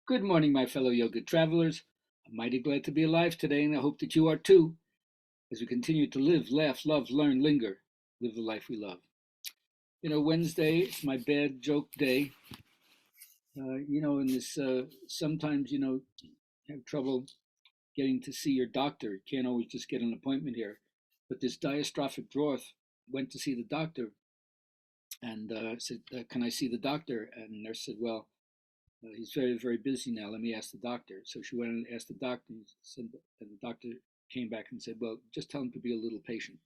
Good morning, my fellow yoga travelers. I'm mighty glad to be alive today, and I hope that you are too, as we continue to live, laugh, love, learn, linger, live the life we love. Wednesday, it's my bad joke day. In this, sometimes, have trouble getting to see your doctor. You can't always just get an appointment here. But this diastrophic dwarf went to see the doctor and said, Can I see the doctor? And the nurse said, Well, he's very, very busy now. Let me ask the doctor. So she went and asked the doctor, and the doctor came back and said, Well, just tell him to be a little patient.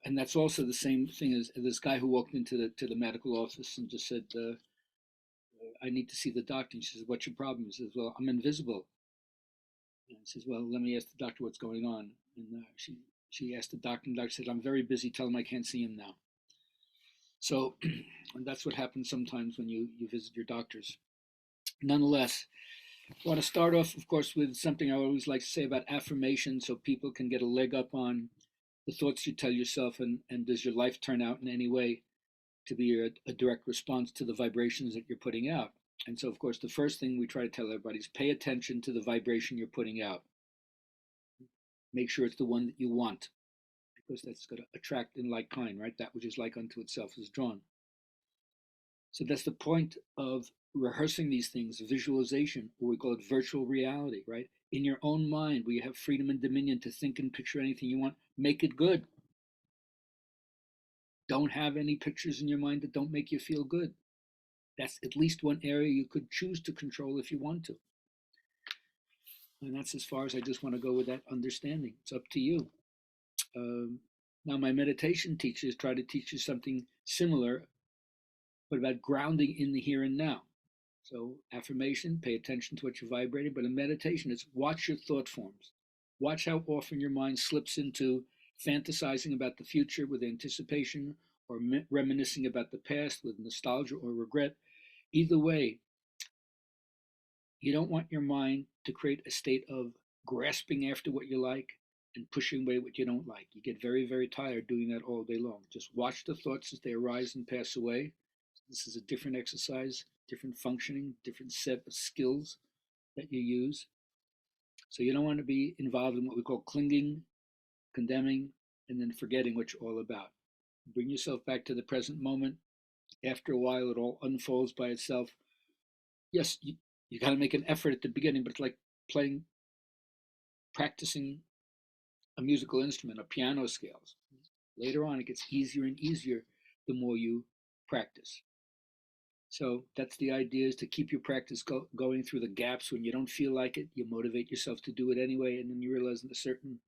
And that's also the same thing as this guy who walked into the medical office and just said, I need to see the doctor. And she says, What's your problem? He says, Well, I'm invisible. And he says, Well, let me ask the doctor what's going on. And she asked the doctor, and the doctor said, I'm very busy. Tell him I can't see him now. So and that's what happens sometimes when you visit your doctors. Nonetheless, I want to start off, of course, with something I always like to say about affirmation so people can get a leg up on the thoughts you tell yourself, and does your life turn out in any way to be a direct response to the vibrations that you're putting out. And so, of course, the first thing we try to tell everybody is pay attention to the vibration you're putting out. Make sure it's the one that you want, because that's going to attract in like kind, right? That which is like unto itself is drawn. So that's the point of rehearsing these things, visualization, or we call it virtual reality, right? In your own mind, where you have freedom and dominion to think and picture anything you want, make it good. Don't have any pictures in your mind that don't make you feel good. That's at least one area you could choose to control if you want to. And that's as far as I just want to go with that understanding. It's up to you. Now, my meditation teachers try to teach you something similar, but about grounding in the here and now. So affirmation, pay attention to what you're vibrating, but in meditation, it's watch your thought forms. Watch how often your mind slips into fantasizing about the future with anticipation, or reminiscing about the past with nostalgia or regret. Either way, you don't want your mind to create a state of grasping after what you like and pushing away what you don't like. You get very, very tired doing that all day long. Just watch the thoughts as they arise and pass away. This is a different exercise, different functioning, different set of skills that you use. So you don't want to be involved in what we call clinging, condemning, and then forgetting what you're all about. Bring yourself back to the present moment. After a while, it all unfolds by itself. Yes, you got to make an effort at the beginning, but it's like practicing a musical instrument, a piano scales. Later on, it gets easier and easier the more you practice. So that's the idea, is to keep your practice going through the gaps when you don't feel like it. You motivate yourself to do it anyway, and then you realize in a certain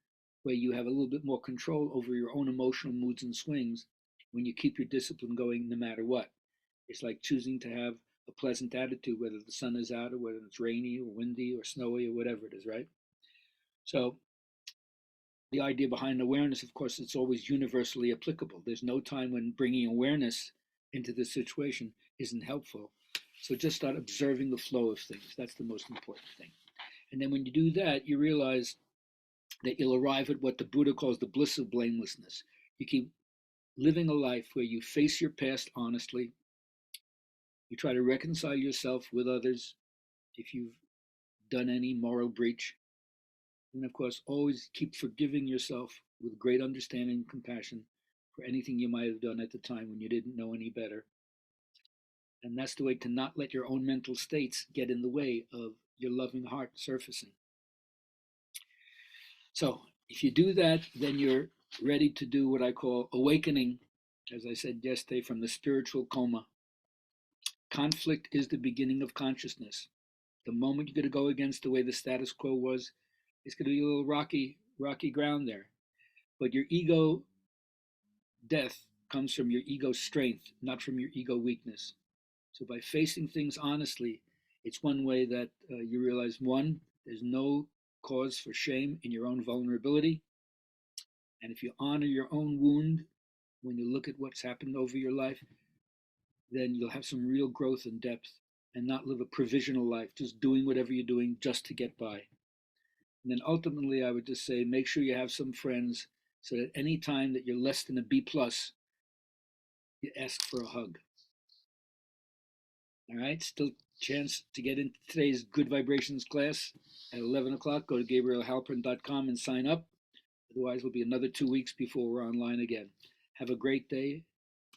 way you have a little bit more control over your own emotional moods and swings when you keep your discipline going no matter what. It's like choosing to have a pleasant attitude, whether the sun is out or whether it's rainy or windy or snowy or whatever it is, right? So the idea behind awareness, of course, it's always universally applicable. There's no time when bringing awareness into the situation isn't helpful. So just start observing the flow of things. That's the most important thing. And then when you do that, you realize that you'll arrive at what the Buddha calls the bliss of blamelessness. You keep living a life where you face your past honestly. You try to reconcile yourself with others if you've done any moral breach. And of course, always keep forgiving yourself with great understanding and compassion for anything you might have done at the time when you didn't know any better. And that's the way to not let your own mental states get in the way of your loving heart surfacing. So if you do that, then you're ready to do what I call awakening, as I said yesterday, from the spiritual coma. Conflict is the beginning of consciousness. The moment you're going to go against the way the status quo was, it's going to be a little rocky ground there. But your ego death comes from your ego strength, not from your ego weakness. So by facing things honestly, it's one way that you realize, one, there's no cause for shame in your own vulnerability. And if you honor your own wound, when you look at what's happened over your life, then you'll have some real growth and depth and not live a provisional life, just doing whatever you're doing just to get by. And then ultimately, I would just say, make sure you have some friends so that any time that you're less than a B plus, you ask for a hug. All right, still chance to get into today's Good Vibrations class at 11 o'clock, go to GabrielHalpern.com and sign up. Otherwise, it'll be another 2 weeks before we're online again. Have a great day